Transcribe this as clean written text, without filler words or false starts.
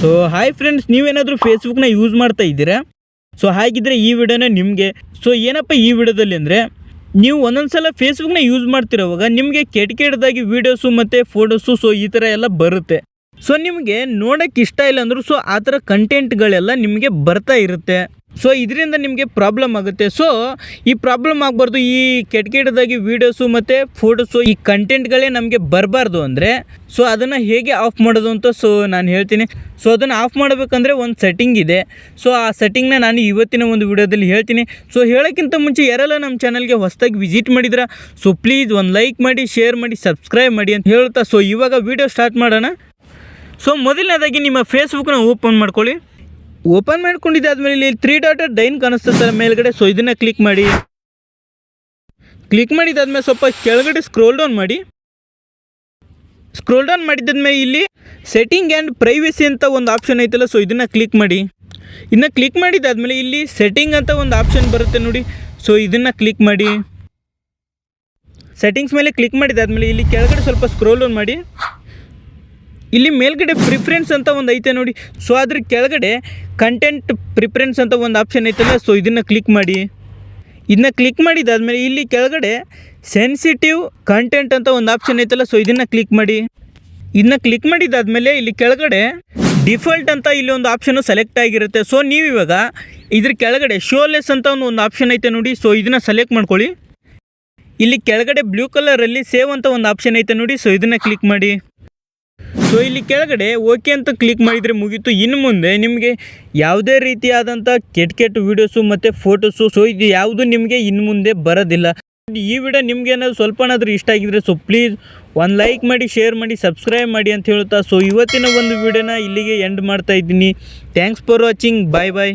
So hi friends, ನೀವೇನಾದರೂ ಫೇಸ್ಬುಕ್ನ use ಮಾಡ್ತಾ ಇದ್ದೀರಾ? ಸೊ ಹಾಗಿದ್ರೆ ಈ ವಿಡಿಯೋನ ನಿಮಗೆ. ಸೊ ಏನಪ್ಪ ಈ ವಿಡಿಯೋದಲ್ಲಿ ಅಂದರೆ, ನೀವು ಒಂದೊಂದು ಸಲ ಫೇಸ್ಬುಕ್ನ ಯೂಸ್ ಮಾಡ್ತಿರೋವಾಗ ನಿಮಗೆ ಕೆಟ್ಟದಾಗಿ ವೀಡಿಯೋಸು ಮತ್ತು ಫೋಟೋಸು ಸೊ ಈ ಥರ ಎಲ್ಲ ಬರುತ್ತೆ. ಸೊ ನಿಮಗೆ ನೋಡೋಕ್ಕೆ ಇಷ್ಟ ಇಲ್ಲ ಅಂದರೂ ಸೊ ಆ ಥರ ಕಂಟೆಂಟ್ಗಳೆಲ್ಲ ನಿಮಗೆ ಬರ್ತಾ ಇರುತ್ತೆ. ಸೊ ಇದರಿಂದ ನಿಮಗೆ ಪ್ರಾಬ್ಲಮ್ ಆಗುತ್ತೆ. ಸೊ ಈ ಪ್ರಾಬ್ಲಮ್ ಆಗಬಾರ್ದು, ಈ ಕೆಟ್ಟದಾಗಿ ವೀಡಿಯೋಸು ಮತ್ತು ಫೋಟೋಸು ಈ ಕಂಟೆಂಟ್ಗಳೇ ನಮಗೆ ಬರಬಾರ್ದು ಅಂದರೆ ಸೊ ಅದನ್ನು ಹೇಗೆ ಆಫ್ ಮಾಡೋದು ಅಂತ ಸೊ ನಾನು ಹೇಳ್ತೀನಿ. ಸೊ ಅದನ್ನು ಆಫ್ ಮಾಡಬೇಕಂದ್ರೆ ಒಂದು ಸೆಟ್ಟಿಂಗ್ ಇದೆ. ಸೊ ಆ ಸೆಟ್ಟಿಂಗ್ನ ನಾನು ಇವತ್ತಿನ ಒಂದು ವಿಡಿಯೋದಲ್ಲಿ ಹೇಳ್ತೀನಿ. ಸೊ ಹೇಳೋಕ್ಕಿಂತ ಮುಂಚೆ ಯಾರೆಲ್ಲ ನಮ್ಮ ಚಾನಲ್ಗೆ ಹೊಸದಾಗಿ ವಿಸಿಟ್ ಮಾಡಿದ್ರೆ ಸೊ ಪ್ಲೀಸ್ ಒಂದು ಲೈಕ್ ಮಾಡಿ, ಶೇರ್ ಮಾಡಿ, ಸಬ್ಸ್ಕ್ರೈಬ್ ಮಾಡಿ ಅಂತ ಹೇಳ್ತಾ ಸೊ ಇವಾಗ ವಿಡಿಯೋ ಸ್ಟಾರ್ಟ್ ಮಾಡೋಣ. ಸೊ ಮೊದಲನೇದಾಗಿ ನಿಮ್ಮ ಫೇಸ್ಬುಕ್ನ ಓಪನ್ ಮಾಡ್ಕೊಳ್ಳಿ. ಓಪನ್ ಮಾಡ್ಕೊಂಡಿದ್ದಾದ್ಮೇಲೆ ಇಲ್ಲಿ 3 ಡಾಟೆಡ್ ಲೈನ್ ಕಾಣಿಸ್ತದೆ ಮೇಲ್ಗಡೆ. ಸೊ ಇದನ್ನು ಕ್ಲಿಕ್ ಮಾಡಿ. ಕ್ಲಿಕ್ ಮಾಡಿದ್ದಾದ್ಮೇಲೆ ಸ್ವಲ್ಪ ಕೆಳಗಡೆ ಸ್ಕ್ರೋಲ್ ಡೌನ್ ಮಾಡಿ. ಸ್ಕ್ರೋಲ್ ಡೌನ್ ಮಾಡಿದ್ದಾದ್ಮೇಲೆ ಇಲ್ಲಿ ಸೆಟ್ಟಿಂಗ್ ಆ್ಯಂಡ್ ಪ್ರೈವೇಸಿ ಅಂತ ಒಂದು ಆಪ್ಷನ್ ಐತಲ್ಲ, ಸೊ ಇದನ್ನು ಕ್ಲಿಕ್ ಮಾಡಿ. ಇನ್ನು ಕ್ಲಿಕ್ ಮಾಡಿದ್ದಾದ್ಮೇಲೆ ಇಲ್ಲಿ ಸೆಟ್ಟಿಂಗ್ ಅಂತ ಒಂದು ಆಪ್ಷನ್ ಬರುತ್ತೆ ನೋಡಿ. ಸೊ ಇದನ್ನು ಕ್ಲಿಕ್ ಮಾಡಿ. ಸೆಟ್ಟಿಂಗ್ಸ್ ಮೇಲೆ ಕ್ಲಿಕ್ ಮಾಡಿದ್ದಾದ್ಮೇಲೆ ಇಲ್ಲಿ ಕೆಳಗಡೆ ಸ್ವಲ್ಪ ಸ್ಕ್ರೋಲ್ ಡೌನ್ ಮಾಡಿ. ಇಲ್ಲಿ ಮೇಲ್ಗಡೆ ಪ್ರಿಫರೆನ್ಸ್ ಅಂತ ಒಂದು ಐತೆ ನೋಡಿ. ಸೊ ಅದ್ರ ಕೆಳಗಡೆ ಕಂಟೆಂಟ್ ಪ್ರಿಫರೆನ್ಸ್ ಅಂತ ಒಂದು ಆಪ್ಷನ್ ಐತಲ್ಲ, ಸೊ ಇದನ್ನು ಕ್ಲಿಕ್ ಮಾಡಿ. ಇದನ್ನ ಕ್ಲಿಕ್ ಮಾಡಿದ್ದಾದ್ಮೇಲೆ ಇಲ್ಲಿ ಕೆಳಗಡೆ ಸೆನ್ಸಿಟಿವ್ ಕಂಟೆಂಟ್ ಅಂತ ಒಂದು ಆಪ್ಷನ್ ಐತಲ್ಲ, ಸೊ ಇದನ್ನು ಕ್ಲಿಕ್ ಮಾಡಿ. ಇದನ್ನ ಕ್ಲಿಕ್ ಮಾಡಿದ್ದಾದ್ಮೇಲೆ ಇಲ್ಲಿ ಕೆಳಗಡೆ ಡಿಫಾಲ್ಟ್ ಅಂತ ಇಲ್ಲಿ ಒಂದು ಆಪ್ಷನ್ನು ಸೆಲೆಕ್ಟ್ ಆಗಿರುತ್ತೆ. ಸೊ ನೀವು ಇವಾಗ ಇದ್ರ ಕೆಳಗಡೆ ಶೋಲೆಸ್ ಅಂತ ಒಂದು ಆಪ್ಷನ್ ಐತೆ ನೋಡಿ. ಸೊ ಇದನ್ನು ಸೆಲೆಕ್ಟ್ ಮಾಡ್ಕೊಳ್ಳಿ. ಇಲ್ಲಿ ಕೆಳಗಡೆ ಬ್ಲೂ ಕಲರಲ್ಲಿ ಸೇವ್ ಅಂತ ಒಂದು ಆಪ್ಷನ್ ಐತೆ ನೋಡಿ. ಸೊ ಇದನ್ನು ಕ್ಲಿಕ್ ಮಾಡಿ. ಸೊ ಇಲ್ಲಿ ಕೆಳಗಡೆ ಓಕೆ ಅಂತ ಕ್ಲಿಕ್ ಮಾಡಿದರೆ ಮುಗೀತು. ಇನ್ನು ಮುಂದೆ ನಿಮಗೆ ಯಾವುದೇ ರೀತಿಯಾದಂಥ ಕೆಟ್ಟ ವೀಡಿಯೋಸು ಮತ್ತು ಫೋಟೋಸು ಸೊ ಇದು ಯಾವುದು ನಿಮಗೆ ಇನ್ನು ಮುಂದೆ ಬರೋದಿಲ್ಲ. ಈ ವಿಡಿಯೋ ನಿಮ್ಗೆ ಏನಾದರೂ ಸ್ವಲ್ಪನಾದರೂ ಇಷ್ಟ ಆಗಿದ್ರೆ ಸೊ ಪ್ಲೀಸ್ ಒಂದು ಲೈಕ್ ಮಾಡಿ, ಶೇರ್ ಮಾಡಿ, ಸಬ್ಸ್ಕ್ರೈಬ್ ಮಾಡಿ ಅಂತ ಹೇಳ್ತಾ ಸೊ ಇವತ್ತಿನ ಒಂದು ವಿಡಿಯೋನ ಇಲ್ಲಿಗೆ ಎಂಡ್ ಮಾಡ್ತಾ ಇದ್ದೀನಿ. Thanks for watching. Bye bye.